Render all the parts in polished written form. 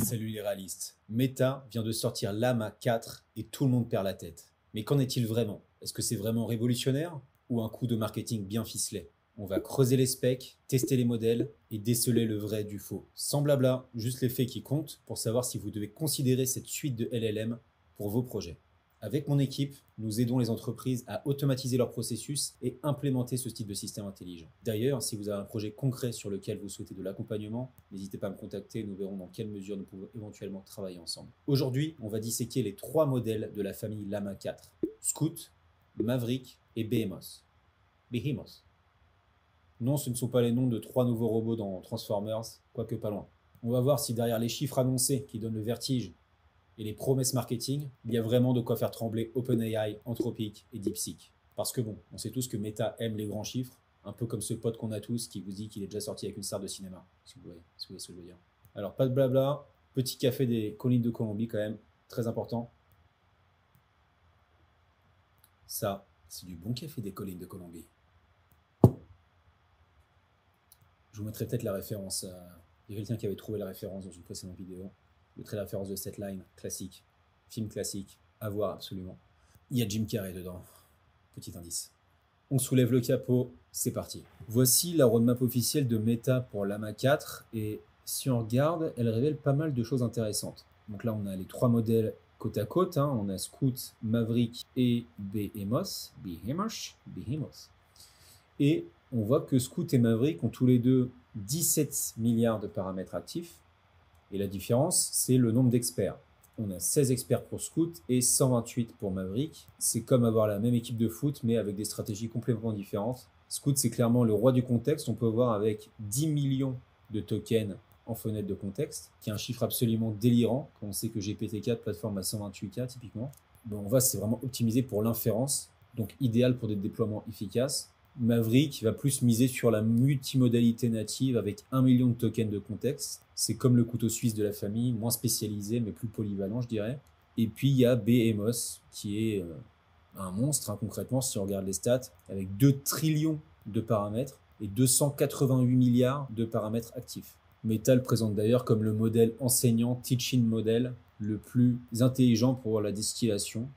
Salut les réalistes. Meta vient de sortir Llama 4 et tout le monde perd la tête. Mais qu'en est-il vraiment? Est-ce que c'est vraiment révolutionnaire ou un coup de marketing bien ficelé? On va creuser les specs, tester les modèles et déceler le vrai du faux. Sans blabla, juste les faits qui comptent pour savoir si vous devez considérer cette suite de LLM pour vos projets. Avec mon équipe, nous aidons les entreprises à automatiser leurs processus et implémenter ce type de système intelligent. D'ailleurs, si vous avez un projet concret sur lequel vous souhaitez de l'accompagnement, n'hésitez pas à me contacter, nous verrons dans quelle mesure nous pouvons éventuellement travailler ensemble. Aujourd'hui, on va disséquer les 3 modèles de la famille Llama 4, Scout, Maverick et Behemoth. Behemoth. Non, ce ne sont pas les noms de 3 nouveaux robots dans Transformers, quoique pas loin. On va voir si derrière les chiffres annoncés qui donnent le vertige et les promesses marketing, il y a vraiment de quoi faire trembler OpenAI, Anthropic et DeepSeek. Parce que bon, on sait tous que Meta aime les grands chiffres, un peu comme ce pote qu'on a tous qui vous dit qu'il est déjà sorti avec une star de cinéma, si vous voyez ce que je veux dire. Alors pas de blabla, petit café des collines de Colombie quand même, très important. Ça, c'est du bon café des collines de Colombie. Je vous mettrai peut-être la référence. Il y a quelqu'un qui avait trouvé la référence dans une précédente vidéo. Je mettrai la référence de cette line classique, film classique, à voir absolument. Il y a Jim Carrey dedans. Petit indice. On soulève le capot, c'est parti. Voici la roadmap officielle de Meta pour Llama 4 et si on regarde, elle révèle pas mal de choses intéressantes. Donc là, on a les 3 modèles côte à côte. On a Scout, Maverick et Behemoth. Et on voit que Scout et Maverick ont tous les deux 17 milliards de paramètres actifs. Et la différence, c'est le nombre d'experts. On a 16 experts pour Scout et 128 pour Maverick. C'est comme avoir la même équipe de foot, mais avec des stratégies complètement différentes. Scout, c'est clairement le roi du contexte. On peut voir avec 10 millions de tokens en fenêtre de contexte, qui est un chiffre absolument délirant, quand on sait que GPT-4 plateforme à 128K typiquement. Bon, on voit c'est vraiment optimisé pour l'inférence, donc idéal pour des déploiements efficaces. Maverick va plus miser sur la multimodalité native avec 1 million de tokens de contexte. C'est comme le couteau suisse de la famille, moins spécialisé mais plus polyvalent je dirais. Et puis il y a Behemoth qui est un monstre concrètement si on regarde les stats, avec 2 trillions de paramètres et 288 milliards de paramètres actifs. Meta le présente d'ailleurs comme le modèle enseignant teaching model le plus intelligent pour la distillation.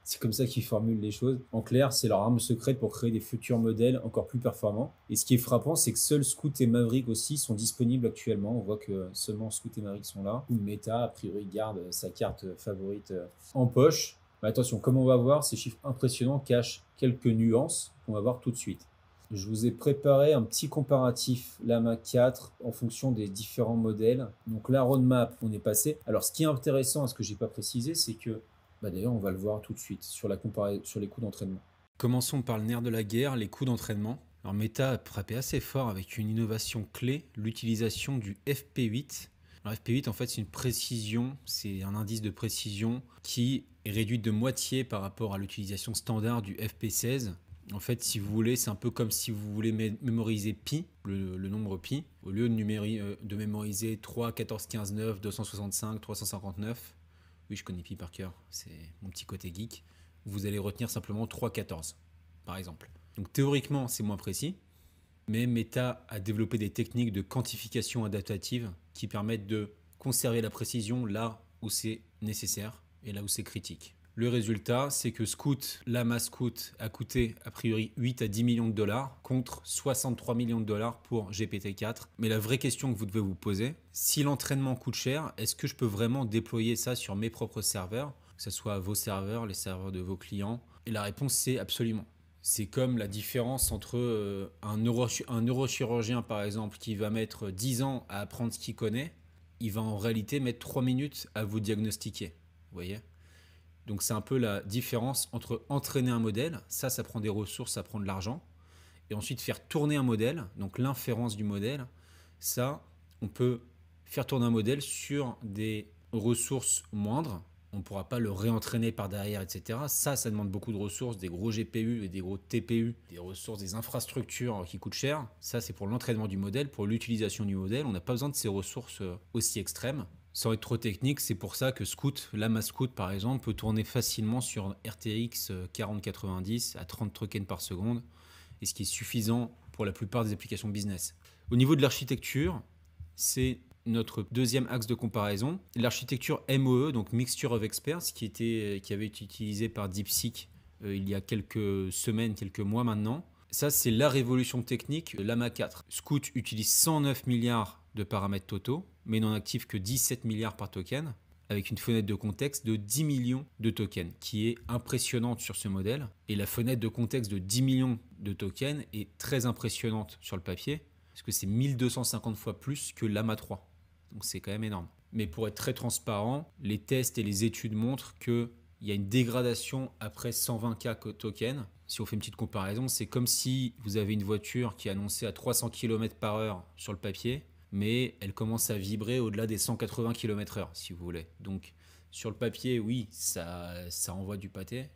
C'est comme ça qu'ils formulent les choses. En clair, c'est leur arme secrète pour créer des futurs modèles encore plus performants. Et ce qui est frappant, c'est que seuls Scout et Maverick aussi sont disponibles actuellement. On voit que seulement Scout et Maverick sont là. Ou Meta, a priori, garde sa carte favorite en poche. Mais attention, comme on va voir, ces chiffres impressionnants cachent quelques nuances qu'on va voir tout de suite. Je vous ai préparé un petit comparatif Llama 4 en fonction des différents modèles. Donc la roadmap, on est passé. Alors ce qui est intéressant, ce que je n'ai pas précisé, c'est que d'ailleurs, on va le voir tout de suite sur les coûts d'entraînement. Commençons par le nerf de la guerre, les coûts d'entraînement. Alors Meta a frappé assez fort avec une innovation clé, l'utilisation du FP8. Alors FP8, en fait, c'est une précision, c'est un indice de précision qui est réduit de moitié par rapport à l'utilisation standard du FP16. En fait, si vous voulez, c'est un peu comme si vous voulez mémoriser pi, le nombre pi, au lieu de mémoriser 3, 14, 15, 9, 265, 359. Oui, je connais pi par cœur, c'est mon petit côté geek. Vous allez retenir simplement 3,14, par exemple. Donc théoriquement, c'est moins précis, mais Meta a développé des techniques de quantification adaptative qui permettent de conserver la précision là où c'est nécessaire et là où c'est critique. Le résultat, c'est que Llama Scout a coûté a priori 8 à 10 millions de dollars contre 63 millions de dollars pour GPT-4. Mais la vraie question que vous devez vous poser, si l'entraînement coûte cher, est-ce que je peux vraiment déployer ça sur mes propres serveurs, que ce soit vos serveurs, les serveurs de vos clients? Et la réponse, c'est absolument. C'est comme la différence entre un neurochirurgien, par exemple, qui va mettre 10 ans à apprendre ce qu'il connaît, il va en réalité mettre 3 minutes à vous diagnostiquer. Vous voyez ? Donc c'est un peu la différence entre entraîner un modèle, ça prend des ressources, ça prend de l'argent, et ensuite faire tourner un modèle, donc l'inférence du modèle, ça, on peut faire tourner un modèle sur des ressources moindres, on ne pourra pas le réentraîner par derrière, etc. Ça demande beaucoup de ressources, des gros GPU et des gros TPU, des ressources, des infrastructures qui coûtent cher. Ça, c'est pour l'entraînement du modèle, pour l'utilisation du modèle, on n'a pas besoin de ces ressources aussi extrêmes. Sans être trop technique, c'est pour ça que Llama Scout par exemple, peut tourner facilement sur RTX 4090 à 30 tokens par seconde, et ce qui est suffisant pour la plupart des applications business. Au niveau de l'architecture, c'est notre deuxième axe de comparaison, l'architecture MOE, donc Mixture of Experts, qui avait été utilisée par DeepSeek il y a quelques semaines, quelques mois maintenant. Ça, c'est la révolution technique de Llama 4. Scout utilise 109 milliards de paramètres totaux, mais n'en active que 17 milliards par token, avec une fenêtre de contexte de 10 millions de tokens, qui est impressionnante sur ce modèle. Et la fenêtre de contexte de 10 millions de tokens est très impressionnante sur le papier, parce que c'est 1250 fois plus que Llama 3. Donc c'est quand même énorme. Mais pour être très transparent, les tests et les études montrent qu'il y a une dégradation après 120K tokens. Si on fait une petite comparaison, c'est comme si vous avez une voiture qui est annoncée à 300 km/h sur le papier, mais elle commence à vibrer au-delà des 180 km/h, si vous voulez. Donc, sur le papier, oui, ça envoie du pâté,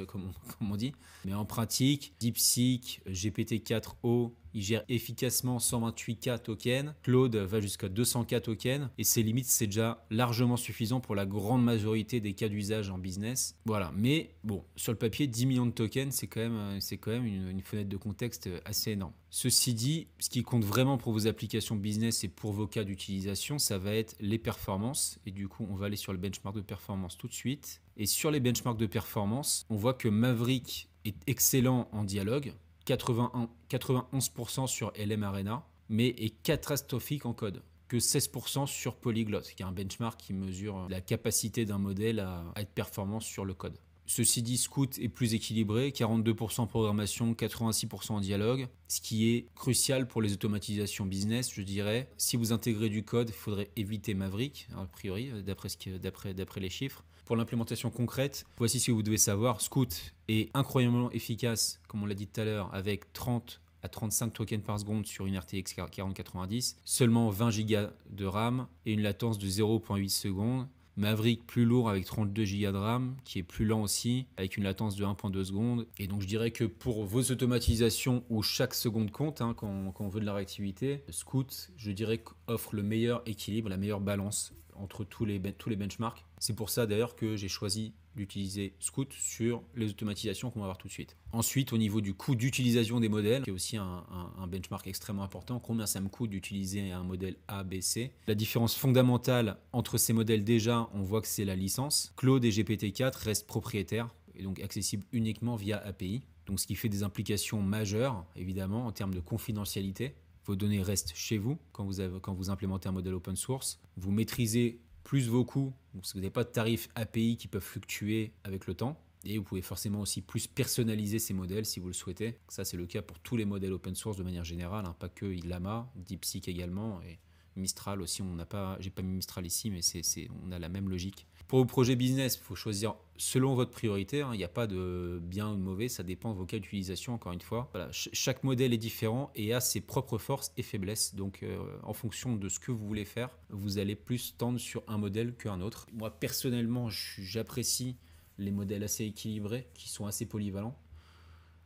comme on dit. Mais en pratique, DeepSeek, GPT-4o, il gère efficacement 128K tokens. Claude va jusqu'à 200K tokens. Et ses limites, c'est déjà largement suffisant pour la grande majorité des cas d'usage en business. Voilà. Mais bon, sur le papier, 10 millions de tokens, c'est quand même une fenêtre de contexte assez énorme. Ceci dit, ce qui compte vraiment pour vos applications business et pour vos cas d'utilisation, ça va être les performances. Et du coup, on va aller sur le benchmark de performance tout de suite. Et sur les benchmarks de performance, on voit que Maverick est excellent en dialogue, 91% sur LM Arena, mais est catastrophique en code, que 16% sur Polyglot, qui est un benchmark qui mesure la capacité d'un modèle à être performant sur le code. Ceci dit, Scout est plus équilibré, 42% en programmation, 86% en dialogue, ce qui est crucial pour les automatisations business, je dirais. Si vous intégrez du code, il faudrait éviter Maverick, a priori, d'après les chiffres. Pour l'implémentation concrète, voici ce que vous devez savoir. Scout est incroyablement efficace, comme on l'a dit tout à l'heure, avec 30 à 35 tokens par seconde sur une RTX 4090, seulement 20 Go de RAM et une latence de 0,8 secondes. Maverick plus lourd avec 32 Go de RAM, qui est plus lent aussi, avec une latence de 1,2 secondes. Et donc je dirais que pour vos automatisations où chaque seconde compte, quand on veut de la réactivité, Scout, je dirais, offre le meilleur équilibre, la meilleure balance entre tous les benchmarks. C'est pour ça d'ailleurs que j'ai choisi d'utiliser Scout sur les automatisations qu'on va voir tout de suite. Ensuite, au niveau du coût d'utilisation des modèles, qui est aussi un benchmark extrêmement important, combien ça me coûte d'utiliser un modèle A, B, C. La différence fondamentale entre ces modèles, déjà, on voit que c'est la licence. Claude et GPT-4 restent propriétaires et donc accessibles uniquement via API. Donc ce qui fait des implications majeures, évidemment, en termes de confidentialité. Vos données restent chez vous quand vous implémentez un modèle open source. Vous maîtrisez plus vos coûts, parce que vous n'avez pas de tarifs API qui peuvent fluctuer avec le temps. Et vous pouvez forcément aussi plus personnaliser ces modèles si vous le souhaitez. Ça, c'est le cas pour tous les modèles open source de manière générale, pas que Llama, DeepSeek également, et Mistral aussi. J'ai pas mis Mistral ici, mais on a la même logique. Pour vos projets business, il faut choisir selon votre priorité. Il n'y a pas de bien ou de mauvais, ça dépend de vos cas d'utilisation, encore une fois. Voilà, chaque modèle est différent et a ses propres forces et faiblesses. Donc, en fonction de ce que vous voulez faire, vous allez plus tendre sur un modèle qu'un autre. Moi, personnellement, j'apprécie les modèles assez équilibrés, qui sont assez polyvalents.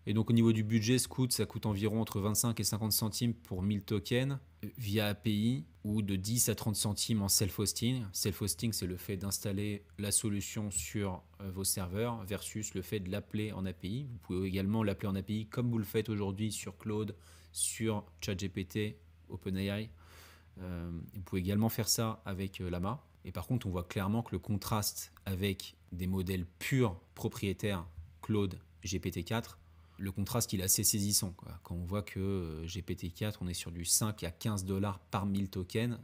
Et donc au niveau du budget, Scout, ça coûte environ entre 25 et 50 centimes pour 1000 tokens via API ou de 10 à 30 centimes en self-hosting. Self-hosting, c'est le fait d'installer la solution sur vos serveurs versus le fait de l'appeler en API. Vous pouvez également l'appeler en API comme vous le faites aujourd'hui sur Claude, sur ChatGPT, OpenAI. Vous pouvez également faire ça avec Llama. Et par contre, on voit clairement que le contraste avec des modèles purs propriétaires Claude, GPT-4, le contraste il est assez saisissant, quoi. Quand on voit que GPT-4, on est sur du 5 à 15 $ par 1000 tokens,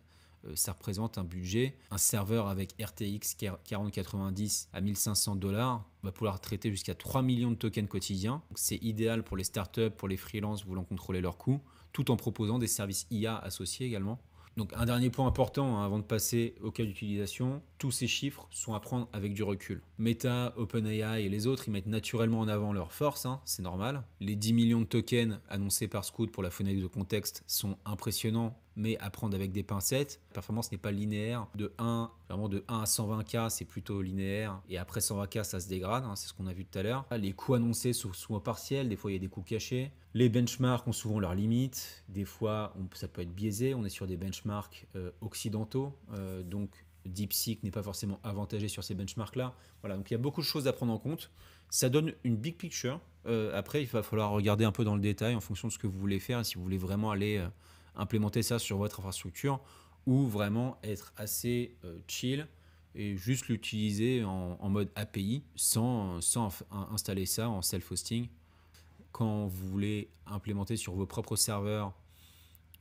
ça représente un budget. Un serveur avec RTX 4090 à 1500 $ va pouvoir traiter jusqu'à 3 millions de tokens quotidiens. C'est idéal pour les startups, pour les freelances voulant contrôler leurs coûts, tout en proposant des services IA associés également. Donc un dernier point important avant de passer au cas d'utilisation, tous ces chiffres sont à prendre avec du recul. Meta, OpenAI et les autres, ils mettent naturellement en avant leurs forces, c'est normal. Les 10 millions de tokens annoncés par Scout pour la fenêtre de contexte sont impressionnants, mais à prendre avec des pincettes. La performance n'est pas linéaire. De 1 à 120K, c'est plutôt linéaire. Et après 120K, ça se dégrade. C'est ce qu'on a vu tout à l'heure. Les coûts annoncés sont souvent partiels. Des fois, il y a des coûts cachés. Les benchmarks ont souvent leurs limites. Des fois, ça peut être biaisé. On est sur des benchmarks occidentaux. Donc, DeepSeek n'est pas forcément avantagé sur ces benchmarks-là. Voilà, donc il y a beaucoup de choses à prendre en compte. Ça donne une big picture. Après, il va falloir regarder un peu dans le détail en fonction de ce que vous voulez faire et si vous voulez vraiment aller implémenter ça sur votre infrastructure. ou vraiment être assez chill et juste l'utiliser en mode API sans installer ça en self-hosting. Quand vous voulez implémenter sur vos propres serveurs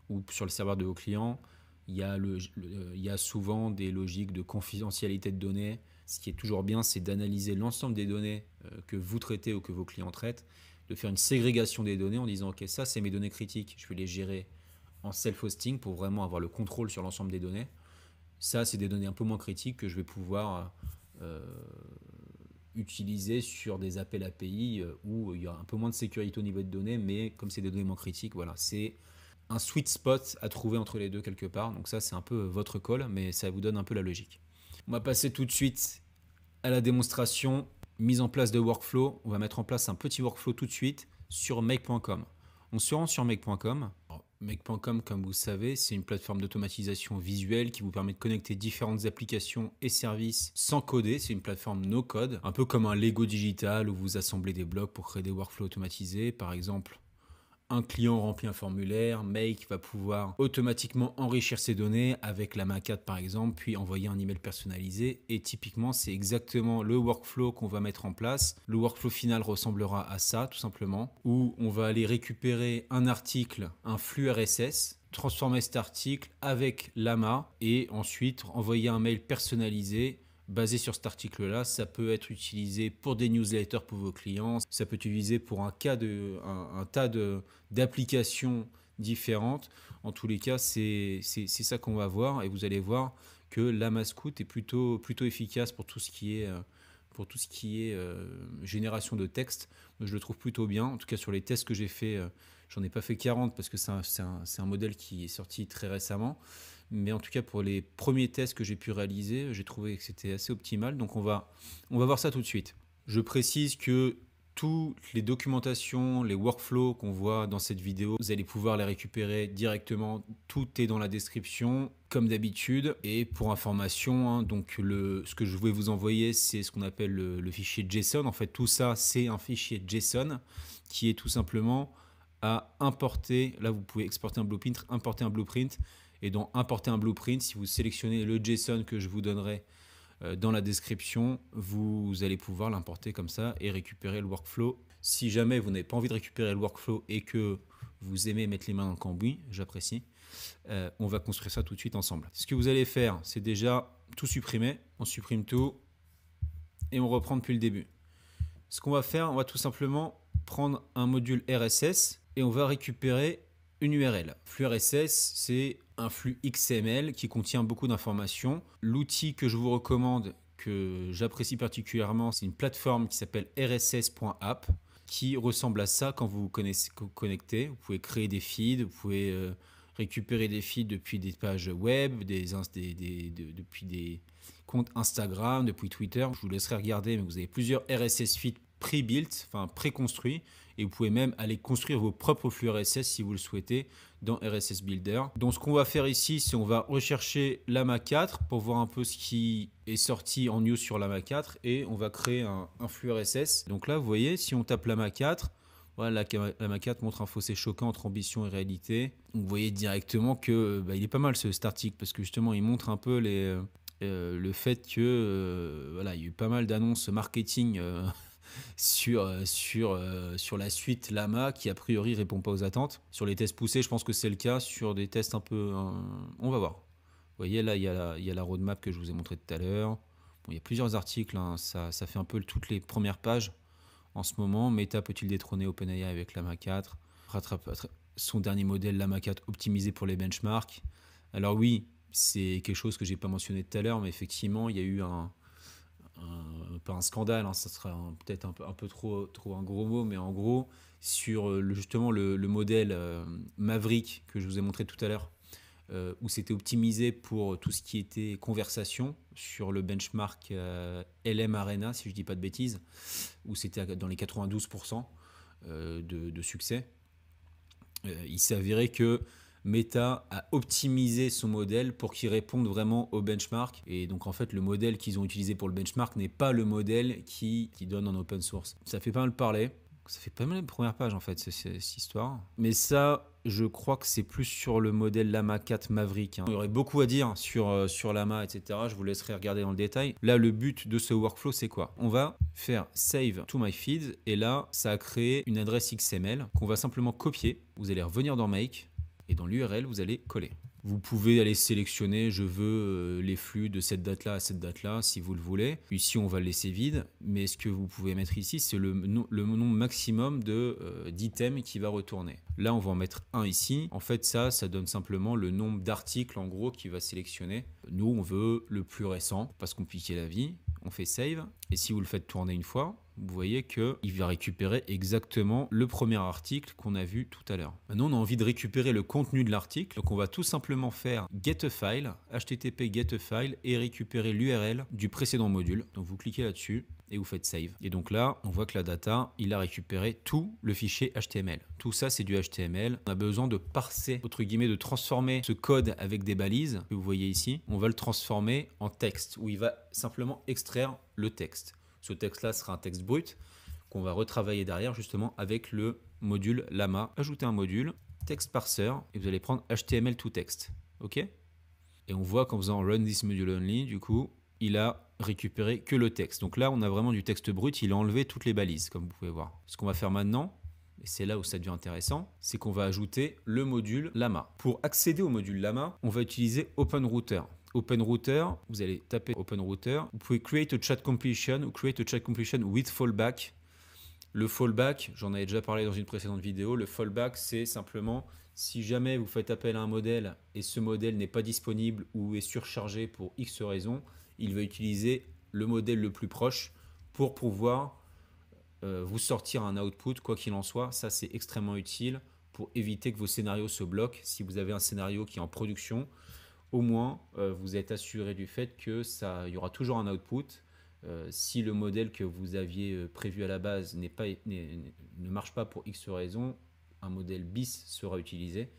ou sur le serveur de vos clients, il y a souvent des logiques de confidentialité de données. Ce qui est toujours bien, c'est d'analyser l'ensemble des données que vous traitez ou que vos clients traitent, de faire une ségrégation des données en disant ok, ça c'est mes données critiques, je vais les gérer en self-hosting pour vraiment avoir le contrôle sur l'ensemble des données. Ça, c'est des données un peu moins critiques que je vais pouvoir utiliser sur des appels API où il y a un peu moins de sécurité au niveau de données, mais comme c'est des données moins critiques, voilà, c'est un sweet spot à trouver entre les deux quelque part. Donc ça, c'est un peu votre call, mais ça vous donne un peu la logique. On va passer tout de suite à la démonstration, mise en place de workflow. On va mettre en place un petit workflow tout de suite sur make.com. On se rend sur make.com. Make.com, comme vous savez, c'est une plateforme d'automatisation visuelle qui vous permet de connecter différentes applications et services sans coder. C'est une plateforme no code, un peu comme un Lego digital où vous assemblez des blocs pour créer des workflows automatisés. Par exemple, un client remplit un formulaire, Make va pouvoir automatiquement enrichir ses données avec la maquette par exemple, puis envoyer un email personnalisé. Et typiquement, c'est exactement le workflow qu'on va mettre en place. Le workflow final ressemblera à ça, tout simplement, où on va aller récupérer un article, un flux RSS, transformer cet article avec Llama et ensuite envoyer un mail personnalisé basé sur cet article-là. Ça peut être utilisé pour des newsletters pour vos clients, ça peut être utilisé pour un tas d'applications différentes. En tous les cas, c'est ça qu'on va voir et vous allez voir que Llama Scout est plutôt efficace pour tout ce qui est génération de texte. Je le trouve plutôt bien. En tout cas, sur les tests que j'ai fait, j'en ai pas fait 40 parce que c'est un modèle qui est sorti très récemment. Mais en tout cas, pour les premiers tests que j'ai pu réaliser, j'ai trouvé que c'était assez optimal. Donc, on va voir ça tout de suite. Je précise que toutes les documentations, les workflows qu'on voit dans cette vidéo, vous allez pouvoir les récupérer directement. Tout est dans la description, comme d'habitude. Et pour information, hein, donc ce que je voulais vous envoyer, c'est ce qu'on appelle le fichier JSON. En fait, tout ça, c'est un fichier JSON qui est tout simplement à importer. Là, vous pouvez exporter un blueprint, importer un blueprint. Et dans importer un blueprint, si vous sélectionnez le JSON que je vous donnerai dans la description, vous allez pouvoir l'importer comme ça et récupérer le workflow. Si jamais vous n'avez pas envie de récupérer le workflow et que vous aimez mettre les mains dans le cambouis, j'apprécie, on va construire ça tout de suite ensemble. Ce que vous allez faire, c'est déjà tout supprimer. On supprime tout et on reprend depuis le début. Ce qu'on va faire, on va tout simplement prendre un module RSS et on va récupérer une URL. Flux RSS, c'est un flux XML qui contient beaucoup d'informations. L'outil que je vous recommande, que j'apprécie particulièrement, c'est une plateforme qui s'appelle rss.app qui ressemble à ça quand vous vous connectez. Vous pouvez créer des feeds, vous pouvez récupérer des feeds depuis des pages web, depuis des comptes Instagram, depuis Twitter. Je vous laisserai regarder, mais vous avez plusieurs RSS feeds pré-built, enfin pré-construits, et vous pouvez même aller construire vos propres flux RSS si vous le souhaitez dans RSS Builder. Donc ce qu'on va faire ici, c'est on va rechercher Llama 4 pour voir un peu ce qui est sorti en news sur Llama 4 et on va créer un flux RSS. Donc là, vous voyez, si on tape Llama 4, voilà, Llama 4 montre un fossé choquant entre ambition et réalité. Vous voyez directement que il est pas mal cet article parce que justement, il montre un peu le fait que voilà, il y a eu pas mal d'annonces marketing sur la suite Llama qui a priori répond pas aux attentes. Sur les tests poussés, je pense que c'est le cas. Sur des tests un peu... on va voir. Vous voyez, là, il y a la roadmap que je vous ai montré tout à l'heure. Bon, il y a plusieurs articles. Hein. Ça fait un peu toutes les premières pages en ce moment. Meta peut-il détrôner OpenAI avec Llama 4 ? Son dernier modèle Llama 4 optimisé pour les benchmarks. Alors oui, c'est quelque chose que j'ai pas mentionné tout à l'heure, mais effectivement, il y a eu pas un scandale, hein, ça sera peut-être un peu trop un gros mot, mais en gros, sur justement le modèle Maverick que je vous ai montré tout à l'heure, où c'était optimisé pour tout ce qui était conversation sur le benchmark LM Arena, si je ne dis pas de bêtises, où c'était dans les 92% de succès. Il s'est avéré que Meta a optimisé son modèle pour qu'il réponde vraiment au benchmark. Et donc en fait, le modèle qu'ils ont utilisé pour le benchmark n'est pas le modèle qui donne en open source. Ça fait pas mal parler. Ça fait pas mal de première page en fait, cette histoire. Mais ça, je crois que c'est plus sur le modèle Llama 4 Maverick. Hein. Il y aurait beaucoup à dire sur Llama, etc. Je vous laisserai regarder dans le détail. Là, le but de ce workflow, c'est quoi? On va faire Save to my feed. Et là, ça a créé une adresse XML qu'on va simplement copier. Vous allez revenir dans Make. Et dans l'URL, vous allez coller. Vous pouvez aller sélectionner, je veux les flux de cette date-là à cette date-là, si vous le voulez. Ici, on va le laisser vide, mais ce que vous pouvez mettre ici, c'est le nombre maximum d'items qui va retourner. Là, on va en mettre un ici. En fait, ça donne simplement le nombre d'articles, en gros, qui va sélectionner. Nous, on veut le plus récent, pas se compliquer la vie. On fait Save, et si vous le faites tourner une fois, vous voyez qu'il va récupérer exactement le premier article qu'on a vu tout à l'heure. Maintenant, on a envie de récupérer le contenu de l'article, donc on va tout simplement faire get a file, http get a file, et récupérer l'URL du précédent module. Donc vous cliquez là-dessus, et vous faites Save. Et donc là, on voit que la data, il a récupéré tout le fichier HTML. Tout ça, c'est du HTML. On a besoin de parser, entre guillemets, de transformer ce code avec des balises que vous voyez ici. On va le transformer en texte, où il va simplement extraire le texte. Ce texte-là sera un texte brut qu'on va retravailler derrière, justement, avec le module Llama. Ajoutez un module, text parser, et vous allez prendre HTML to text. OK? Et on voit qu'en faisant run this module only, du coup, il a récupéré que le texte. Donc là, on a vraiment du texte brut, il a enlevé toutes les balises, comme vous pouvez voir. Ce qu'on va faire maintenant, et c'est là où ça devient intéressant, c'est qu'on va ajouter le module Llama. Pour accéder au module Llama, on va utiliser OpenRouter. OpenRouter, vous allez taper OpenRouter. Vous pouvez create a chat completion ou create a chat completion with fallback. Le fallback, j'en avais déjà parlé dans une précédente vidéo. Le fallback, c'est simplement si jamais vous faites appel à un modèle et ce modèle n'est pas disponible ou est surchargé pour X raison, il va utiliser le modèle le plus proche pour pouvoir vous sortir un output, quoi qu'il en soit. Ça, c'est extrêmement utile pour éviter que vos scénarios se bloquent. Si vous avez un scénario qui est en production, au moins, vous êtes assuré du fait que il y aura toujours un output. Si le modèle que vous aviez prévu à la base ne marche pas pour X raison, un modèle bis sera utilisé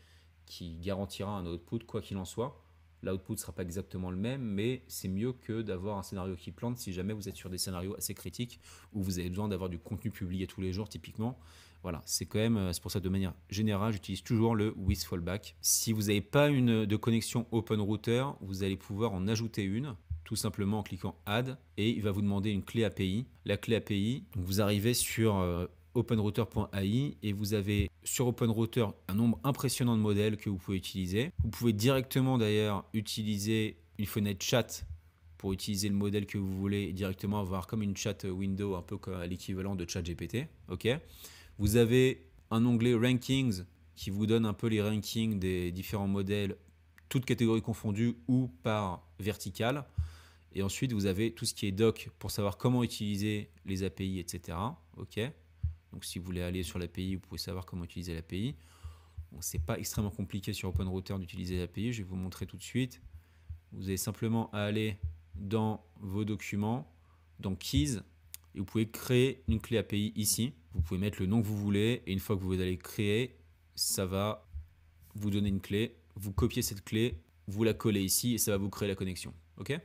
qui garantira un output quoi qu'il en soit. L'output ne sera pas exactement le même, mais c'est mieux que d'avoir un scénario qui plante si jamais vous êtes sur des scénarios assez critiques où vous avez besoin d'avoir du contenu publié tous les jours typiquement. Voilà, c'est pour ça de manière générale, j'utilise toujours le with fallback. Si vous n'avez pas de connexion OpenRouter, vous allez pouvoir en ajouter une, tout simplement en cliquant Add, et il va vous demander une clé API. La clé API, donc vous arrivez sur openrouter.ai et vous avez sur OpenRouter un nombre impressionnant de modèles que vous pouvez utiliser. Vous pouvez directement d'ailleurs utiliser une fenêtre chat pour utiliser le modèle que vous voulez et directement avoir comme une chat window un peu comme à l'équivalent de ChatGPT. Ok. Vous avez un onglet Rankings qui vous donne un peu les rankings des différents modèles, toutes catégories confondues ou par verticale. Et ensuite, vous avez tout ce qui est doc pour savoir comment utiliser les API, etc. Ok. Donc, si vous voulez aller sur l'API, vous pouvez savoir comment utiliser l'API. Bon, ce n'est pas extrêmement compliqué sur OpenRouter d'utiliser l'API. Je vais vous montrer tout de suite. Vous avez simplement à aller dans vos documents, dans Keys, et vous pouvez créer une clé API ici. Vous pouvez mettre le nom que vous voulez, et une fois que vous allez créer, ça va vous donner une clé. Vous copiez cette clé, vous la collez ici, et ça va vous créer la connexion. Ok ?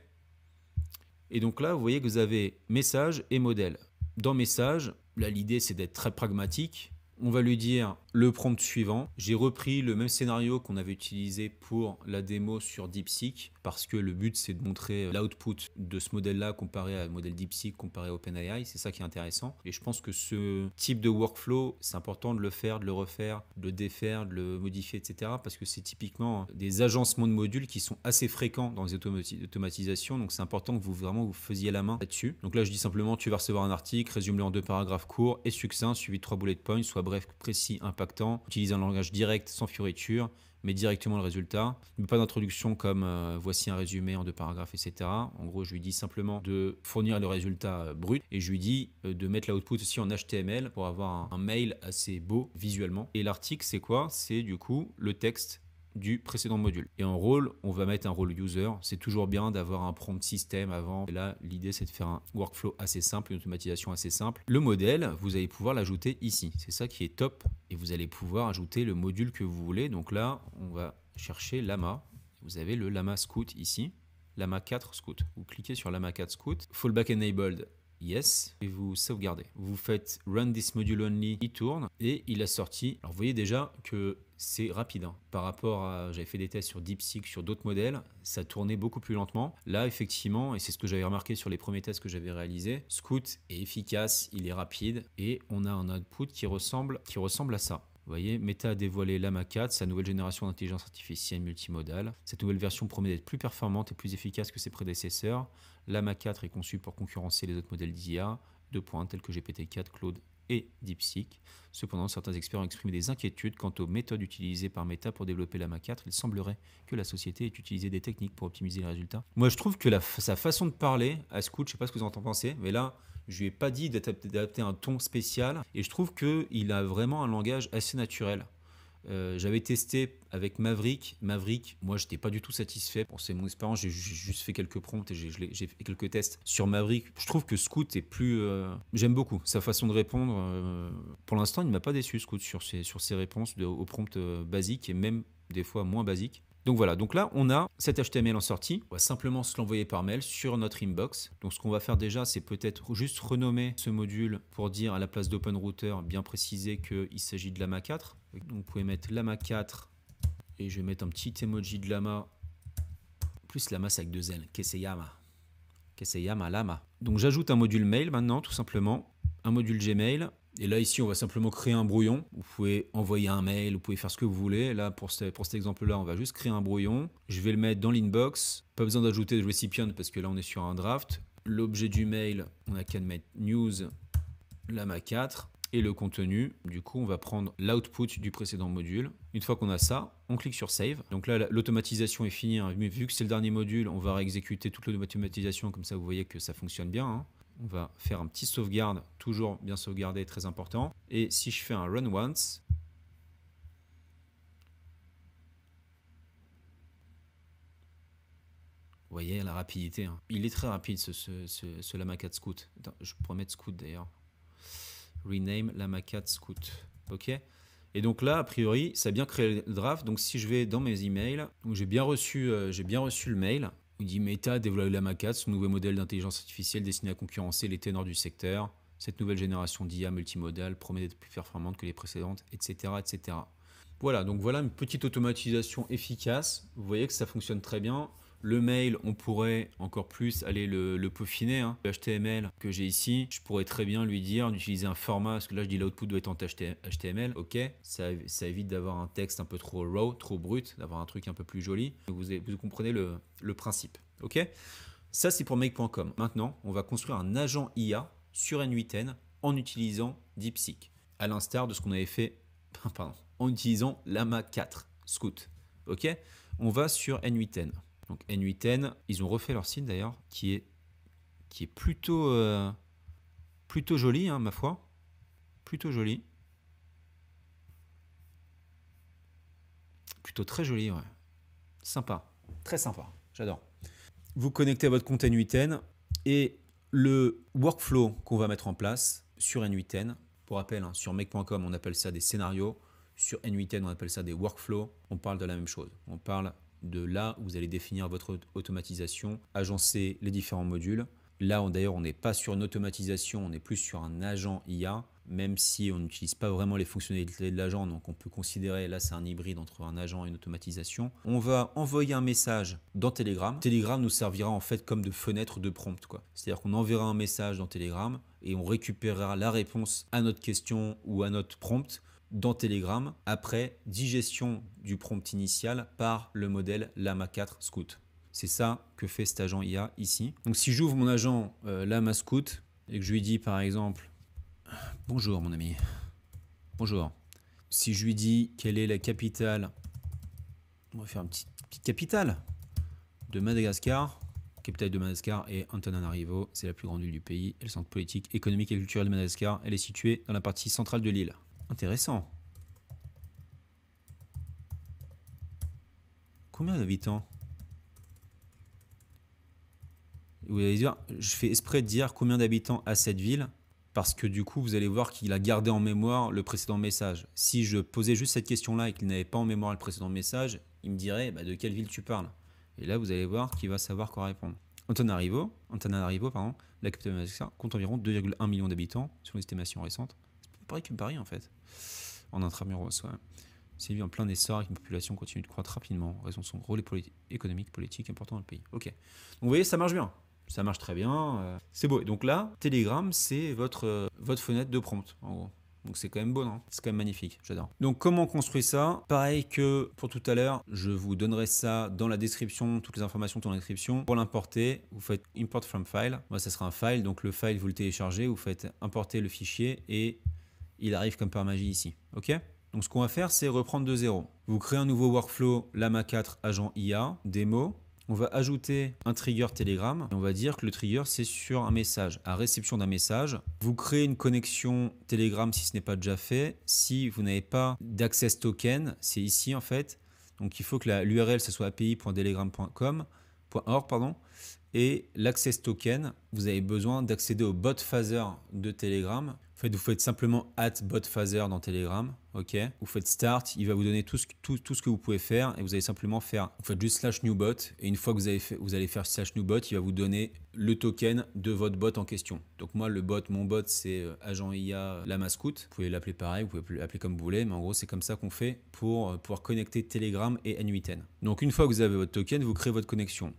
Et donc là, vous voyez que vous avez message et modèle. Dans message, là, l'idée, c'est d'être très pragmatique. On va lui dire le prompt suivant. J'ai repris le même scénario qu'on avait utilisé pour la démo sur DeepSeek parce que le but, c'est de montrer l'output de ce modèle-là comparé à le modèle DeepSeek, comparé à OpenAI. C'est ça qui est intéressant. Et je pense que ce type de workflow, c'est important de le faire, de le refaire, de le défaire, de le modifier, etc. Parce que c'est typiquement des agencements de modules qui sont assez fréquents dans les automatisations. Donc, c'est important que vous faisiez la main là-dessus. Donc là, je dis simplement, tu vas recevoir un article, résume-le en 2 paragraphes courts et succincts, suivi de 3 bullet points, soit bref, précis, impactant. Utilise un langage direct, sans fioriture, mais directement le résultat. Mais pas d'introduction comme voici un résumé en 2 paragraphes, etc. En gros, je lui dis simplement de fournir le résultat brut et je lui dis de mettre l'output aussi en HTML pour avoir un mail assez beau visuellement. Et l'article, c'est quoi? C'est du coup le texte du précédent module. Et en rôle, on va mettre un rôle user. C'est toujours bien d'avoir un prompt système avant. Et là, l'idée, c'est de faire un workflow assez simple, une automatisation assez simple. Le modèle, vous allez pouvoir l'ajouter ici. C'est ça qui est top. Et vous allez pouvoir ajouter le module que vous voulez. Donc là, on va chercher Llama. Vous avez le Llama Scout ici. Llama 4 Scout. Vous cliquez sur Llama 4 Scout. Fallback enabled. yes, et vous sauvegardez. Vous faites run this module only, il tourne et il a sorti. Alors vous voyez déjà que c'est rapide, hein. Par rapport à, j'avais fait des tests sur DeepSeek, sur d'autres modèles, ça tournait beaucoup plus lentement. Là, effectivement, et c'est ce que j'avais remarqué sur les premiers tests que j'avais réalisés, Scout est efficace, il est rapide et on a un output qui ressemble à ça. Vous voyez, Meta a dévoilé Llama 4, sa nouvelle génération d'intelligence artificielle multimodale. Cette nouvelle version promet d'être plus performante et plus efficace que ses prédécesseurs. Llama 4 est conçu pour concurrencer les autres modèles d'IA de pointe tels que GPT-4, Claude et DeepSeek. Cependant, certains experts ont exprimé des inquiétudes quant aux méthodes utilisées par Meta pour développer Llama 4. Il semblerait que la société ait utilisé des techniques pour optimiser les résultats. Moi, je trouve que sa façon de parler à Scout, je ne sais pas ce que vous en pensez, mais là, je lui ai pas dit d'adapter un ton spécial et je trouve qu'il a vraiment un langage assez naturel. J'avais testé avec Maverick. Maverick, moi, j'étais pas du tout satisfait. Bon, c'est mon expérience. J'ai juste fait quelques prompts et j'ai fait quelques tests sur Maverick. Je trouve que Scout est plus. J'aime beaucoup sa façon de répondre. Pour l'instant, il ne m'a pas déçu, Scout, sur ses réponses aux prompts basiques et même des fois moins basiques. Donc voilà, donc là on a cet HTML en sortie, on va simplement se l'envoyer par mail sur notre inbox. Donc ce qu'on va faire déjà, c'est peut-être juste renommer ce module pour dire à la place d'OpenRouter, bien préciser qu'il s'agit de Llama 4. Donc vous pouvez mettre Llama 4 et je vais mettre un petit emoji de Llama. Plus Llama c'est avec 2 L, Keseyama. Keseyama Llama. Donc j'ajoute un module mail maintenant tout simplement, un module Gmail. Et là, ici, on va simplement créer un brouillon. Vous pouvez envoyer un mail, vous pouvez faire ce que vous voulez. Là, pour cet exemple-là, on va juste créer un brouillon. Je vais le mettre dans l'inbox. Pas besoin d'ajouter le recipient parce que là, on est sur un draft. L'objet du mail, on n'a qu'à mettre news Llama 4. Et le contenu, du coup, on va prendre l'output du précédent module. Une fois qu'on a ça, on clique sur Save. Donc là, l'automatisation est finie, hein. Mais vu que c'est le dernier module, on va réexécuter toute l'automatisation. Comme ça, vous voyez que ça fonctionne bien, hein. On va faire un petit sauvegarde, toujours bien sauvegardé, très important. Et si je fais un run once, vous voyez la rapidité, hein. Il est très rapide ce Llama 4 Scout. Attends, je pourrais mettre Scout d'ailleurs. Rename Llama 4 Scout. Ok. Et donc là, a priori, ça a bien créé le draft. Donc si je vais dans mes emails, j'ai bien reçu le mail. Il dit Meta développe Llama 4, son nouveau modèle d'intelligence artificielle destiné à concurrencer les ténors du secteur. Cette nouvelle génération d'IA multimodale promet d'être plus performante que les précédentes, etc., etc. Voilà, donc voilà une petite automatisation efficace. Vous voyez que ça fonctionne très bien. Le mail, on pourrait encore plus aller le peaufiner, hein. Le HTML que j'ai ici, je pourrais très bien lui dire d'utiliser un format, parce que là je dis l'output doit être en HTML, ok. Ça évite d'avoir un texte un peu trop raw, trop brut, d'avoir un truc un peu plus joli. Vous comprenez le principe, ok. Ça c'est pour make.com. Maintenant, on va construire un agent IA sur N8N en utilisant DeepSeek, à l'instar de ce qu'on avait fait, pardon, en utilisant Llama 4 Scout, ok. On va sur N8N. Donc N8N, ils ont refait leur site d'ailleurs, qui est plutôt joli, hein, ma foi. Plutôt joli. Plutôt très joli, ouais. Sympa. Très sympa. J'adore. Vous connectez à votre compte N8N et le workflow qu'on va mettre en place sur N8N, pour rappel, hein, sur make.com, on appelle ça des scénarios. Sur N8N, on appelle ça des workflows. On parle de la même chose. On parle de là où vous allez définir votre automatisation, agencer les différents modules. Là, d'ailleurs, on n'est pas sur une automatisation, on est plus sur un agent IA, même si on n'utilise pas vraiment les fonctionnalités de l'agent, donc on peut considérer, là, c'est un hybride entre un agent et une automatisation. On va envoyer un message dans Telegram. Telegram nous servira en fait comme de fenêtre de prompt, quoi. C'est-à-dire qu'on enverra un message dans Telegram et on récupérera la réponse à notre question ou à notre prompt dans Telegram après digestion du prompt initial par le modèle Llama 4 Scout. C'est ça que fait cet agent IA ici. Donc si j'ouvre mon agent Llama Scout et que je lui dis par exemple « Bonjour mon ami, bonjour ». Si je lui dis quelle est la capitale, on va faire une petite capitale de Madagascar. La capitale de Madagascar est Antananarivo, c'est la plus grande ville du pays et le centre politique, économique et culturel de Madagascar. Elle est située dans la partie centrale de l'île. Intéressant. Combien d'habitants? Vous allez dire, je fais exprès de dire combien d'habitants a cette ville, parce que du coup, vous allez voir qu'il a gardé en mémoire le précédent message. Si je posais juste cette question-là et qu'il n'avait pas en mémoire le précédent message, il me dirait de quelle ville tu parles. Et là, vous allez voir qu'il va savoir quoi répondre. Antananarivo, pardon, la capitale de Madagascar, compte environ 2,1 millions d'habitants, selon l'estimation récente. C'est pareil que Paris, en fait. En intramuros, ouais. C'est lui en plein essor, avec une population continue de croître rapidement, en raison de son rôle économique, politique important dans le pays. Ok. Donc vous voyez, ça marche bien. Ça marche très bien. C'est beau. Et donc là, Telegram, c'est votre fenêtre de prompt, en gros. Donc c'est quand même beau, non? C'est quand même magnifique, j'adore. Donc comment on construit ça? Pareil que pour tout à l'heure, je vous donnerai ça dans la description, toutes les informations sont dans la description. Pour l'importer, vous faites import from file. Moi, ça sera un file, donc le file, vous le téléchargez, vous faites importer le fichier et il arrive comme par magie ici. Ok? Donc ce qu'on va faire, c'est reprendre de zéro. Vous créez un nouveau workflow Llama 4 agent IA, démo. On va ajouter un trigger Telegram et on va dire que le trigger c'est sur un message, à réception d'un message. Vous créez une connexion Telegram si ce n'est pas déjà fait. Si vous n'avez pas d'access token, c'est ici en fait. Donc il faut que l'URL ce soit api.telegram.com.org pardon. Et l'access token, vous avez besoin d'accéder au bot phaser de Telegram. En fait, vous faites simplement @botphaser dans Telegram, ok. Vous faites start, il va vous donner tout ce que vous pouvez faire et vous allez simplement faire, vous faites juste /newbot et une fois que vous allez faire /newbot, il va vous donner le token de votre bot en question. Donc moi, mon bot, c'est agent IA Llama Scout. Vous pouvez l'appeler pareil, vous pouvez l'appeler comme vous voulez, mais en gros, c'est comme ça qu'on fait pour pouvoir connecter Telegram et N8N. Donc une fois que vous avez votre token, vous créez votre connexion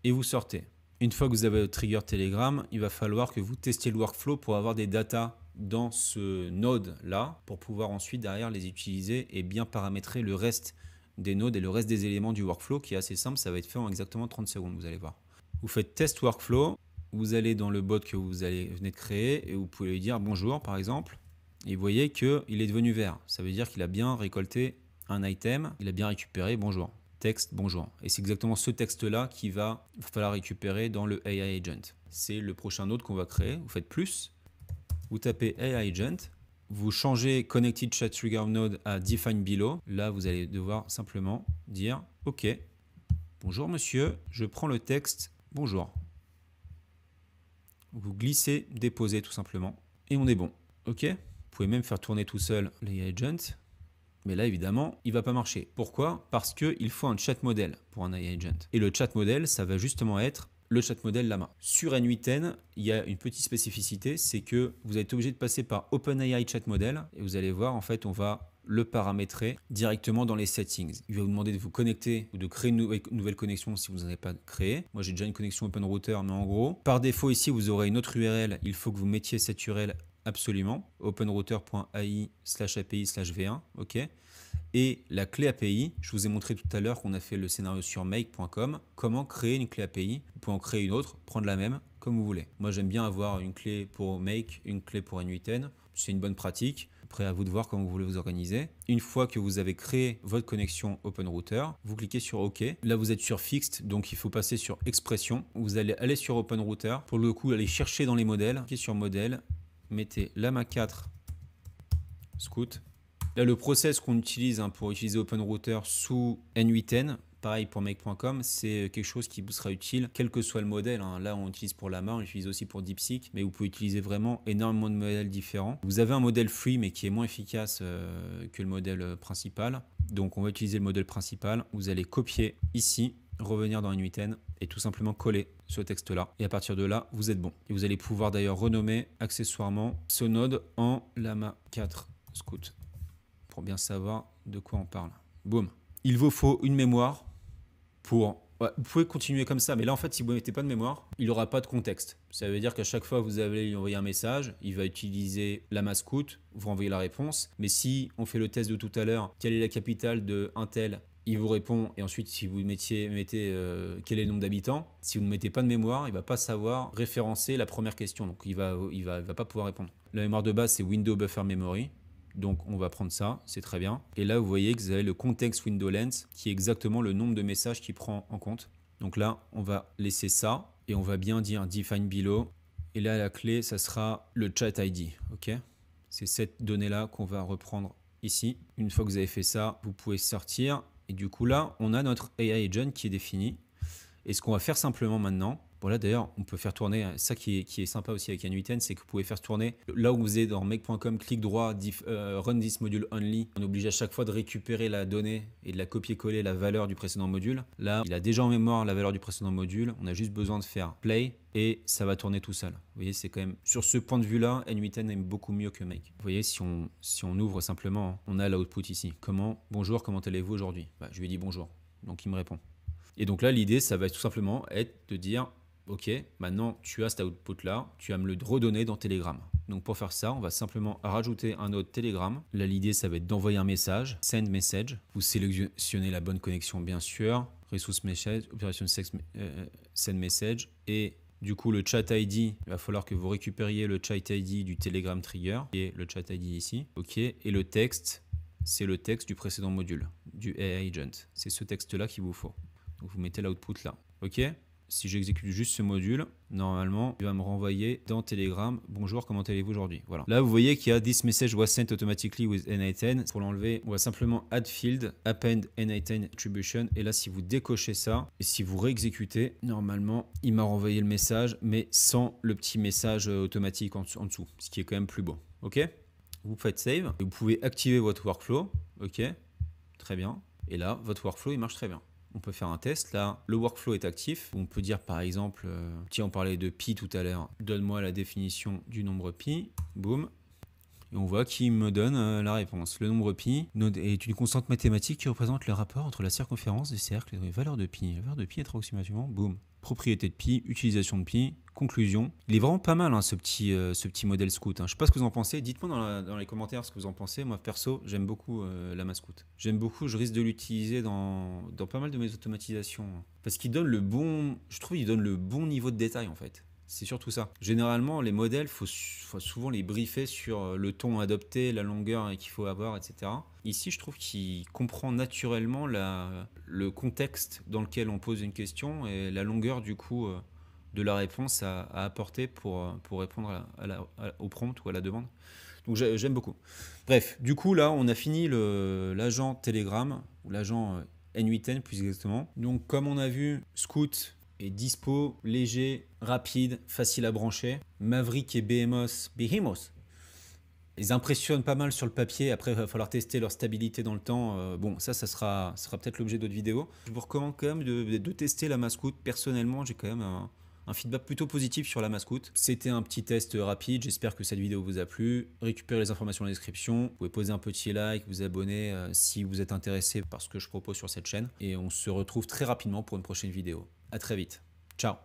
et vous sortez. Une fois que vous avez votre trigger Telegram, il va falloir que vous testiez le workflow pour avoir des datas dans ce node là pour pouvoir ensuite derrière les utiliser et bien paramétrer le reste des nodes et le reste des éléments du workflow qui est assez simple, ça va être fait en exactement 30 secondes, vous allez voir. Vous faites test workflow, vous allez dans le bot que vous venez de créer et vous pouvez lui dire bonjour par exemple et vous voyez qu'il est devenu vert, ça veut dire qu'il a bien récolté un item, il a bien récupéré bonjour. Texte bonjour. Et c'est exactement ce texte-là qu'il va falloir récupérer dans le AI Agent. C'est le prochain node qu'on va créer. Vous faites plus, vous tapez AI Agent, vous changez Connected Chat Trigger Node à Define Below. Là, vous allez devoir simplement dire OK, bonjour monsieur, je prends le texte bonjour. Vous glissez, déposez tout simplement et on est bon. OK? Vous pouvez même faire tourner tout seul l'AI Agent. Mais là, évidemment, il ne va pas marcher. Pourquoi? Parce qu'il faut un chat model pour un AI Agent. Et le chat model, ça va justement être le chat model Llama. Sur N8N, il y a une petite spécificité, c'est que vous êtes obligé de passer par OpenAI Chat Model. Et vous allez voir, en fait, on va le paramétrer directement dans les settings. Il va vous demander de vous connecter ou de créer une nouvelle connexion si vous n'en avez pas créé. Moi, j'ai déjà une connexion OpenRouter, mais en gros, par défaut, ici, vous aurez une autre URL. Il faut que vous mettiez cette URL absolument, openrouter.ai/api/v1, ok. Et la clé API, je vous ai montré tout à l'heure qu'on a fait le scénario sur make.com, comment créer une clé API. Vous pouvez en créer une autre, prendre la même, comme vous voulez. Moi, j'aime bien avoir une clé pour make, une clé pour N8N, c'est une bonne pratique. Après, à vous de voir comment vous voulez vous organiser. Une fois que vous avez créé votre connexion OpenRouter, vous cliquez sur OK. Là, vous êtes sur Fixed, donc il faut passer sur Expression. Vous allez aller sur OpenRouter. Pour le coup, allez chercher dans les modèles. Cliquez sur Modèle. Mettez Llama 4 Scout. Là, le process qu'on utilise pour utiliser OpenRouter sous N8N, pareil pour make.com, c'est quelque chose qui vous sera utile, quel que soit le modèle. Là, on utilise pour Llama, on utilise aussi pour DeepSeek, mais vous pouvez utiliser vraiment énormément de modèles différents. Vous avez un modèle free, mais qui est moins efficace que le modèle principal. Donc, on va utiliser le modèle principal. Vous allez copier ici, revenir dans N8N et tout simplement coller ce texte-là. Et à partir de là, vous êtes bon. Et vous allez pouvoir d'ailleurs renommer accessoirement ce node en Llama 4 Scout pour bien savoir de quoi on parle. Boum. Il vous faut une mémoire pour... Ouais, vous pouvez continuer comme ça, mais là en fait si vous ne mettez pas de mémoire, il n'aura pas de contexte. Ça veut dire qu'à chaque fois que vous allez lui envoyer un message, il va utiliser Llama Scout, vous renvoyez la réponse. Mais si on fait le test de tout à l'heure, quelle est la capitale de un tel, il vous répond, et ensuite si vous mettez quel est le nombre d'habitants, si vous ne mettez pas de mémoire, il ne va pas savoir référencer la première question, donc il va pas pouvoir répondre. La mémoire de base c'est Window Buffer Memory. Donc on va prendre ça, c'est très bien. Et là vous voyez que vous avez le context window length qui est exactement le nombre de messages qu'il prend en compte. Donc là on va laisser ça et on va bien dire define below. Et là la clé ça sera le chat ID. Ok, c'est cette donnée là qu'on va reprendre ici. Une fois que vous avez fait ça, vous pouvez sortir. Et du coup là on a notre AI agent qui est défini. Et ce qu'on va faire simplement maintenant, Bon là d'ailleurs, on peut faire tourner, ça qui est sympa aussi avec N8N, c'est que vous pouvez faire tourner, là où vous êtes dans make.com, clic droit, run this module only, on oblige à chaque fois de récupérer la donnée et de la copier-coller la valeur du précédent module. Là, il a déjà en mémoire la valeur du précédent module, on a juste besoin de faire play et ça va tourner tout seul. Vous voyez, c'est quand même, sur ce point de vue-là, N8N aime beaucoup mieux que Make. Vous voyez, si on ouvre simplement, on a l'output ici. Bonjour, comment allez-vous aujourd'hui? Je lui ai dit bonjour, donc il me répond. Et donc là, l'idée, ça va tout simplement être de dire, ok, maintenant tu as cet output-là, tu vas me le redonner dans Telegram. Donc pour faire ça, on va simplement rajouter un autre Telegram. Là, l'idée, ça va être d'envoyer un message, send message. Vous sélectionnez la bonne connexion, bien sûr. Resource message, opération send message. Et du coup, le chat ID, il va falloir que vous récupériez le chat ID du Telegram trigger, qui est le chat ID ici. Ok, et le texte, c'est le texte du précédent module, du AI agent. C'est ce texte-là qu'il vous faut. Donc vous mettez l'output là. Ok. Si j'exécute juste ce module, normalement, il va me renvoyer dans Telegram. Bonjour, comment allez-vous aujourd'hui? Voilà. Là, vous voyez qu'il y a This message was sent automatically with N8N. Pour l'enlever, on va simplement add field, append N8N attribution. Et là, si vous décochez ça et si vous réexécutez, normalement, il m'a renvoyé le message, mais sans le petit message automatique en dessous, ce qui est quand même plus beau. Ok? Vous faites save. Et vous pouvez activer votre workflow. Ok? Très bien. Et là, votre workflow, il marche très bien. On peut faire un test. Là, le workflow est actif. On peut dire par exemple, tiens, on parlait de pi tout à l'heure. Donne-moi la définition du nombre pi. Boum. Et on voit qu'il me donne la réponse. Le nombre pi est une constante mathématique qui représente le rapport entre la circonférence des cercles et les valeurs de pi. La valeur de pi est approximativement, boum. Propriété de pi, utilisation de pi, conclusion. Il est vraiment pas mal hein, ce petit modèle Scout. Hein. Je sais pas ce que vous en pensez. Dites-moi dans les commentaires ce que vous en pensez. Moi perso, j'aime beaucoup Llama Scout. J'aime beaucoup. Je risque de l'utiliser dans pas mal de mes automatisations parce qu'il donne je trouve qu'il donne le bon niveau de détail en fait. C'est surtout ça. Généralement, les modèles, faut souvent les briefer sur le ton adopté, la longueur qu'il faut avoir, etc. Ici, je trouve qu'il comprend naturellement le contexte dans lequel on pose une question et la longueur du coup de la réponse à apporter pour répondre au prompt ou à la demande. Donc j'aime beaucoup. Bref, du coup là, on a fini l'agent Telegram ou l'agent N8N plus exactement. Donc comme on a vu, Scout est dispo, léger, rapide, facile à brancher. Maverick et Behemoth, ils impressionnent pas mal sur le papier. Après, il va falloir tester leur stabilité dans le temps. Bon, ça sera peut-être l'objet d'autres vidéos. Je vous recommande quand même de tester la Scout. Personnellement, j'ai quand même un feedback plutôt positif sur la Scout. C'était un petit test rapide. J'espère que cette vidéo vous a plu. Récupérez les informations dans la description. Vous pouvez poser un petit like, vous abonner si vous êtes intéressé par ce que je propose sur cette chaîne. Et on se retrouve très rapidement pour une prochaine vidéo. À très vite. Ciao.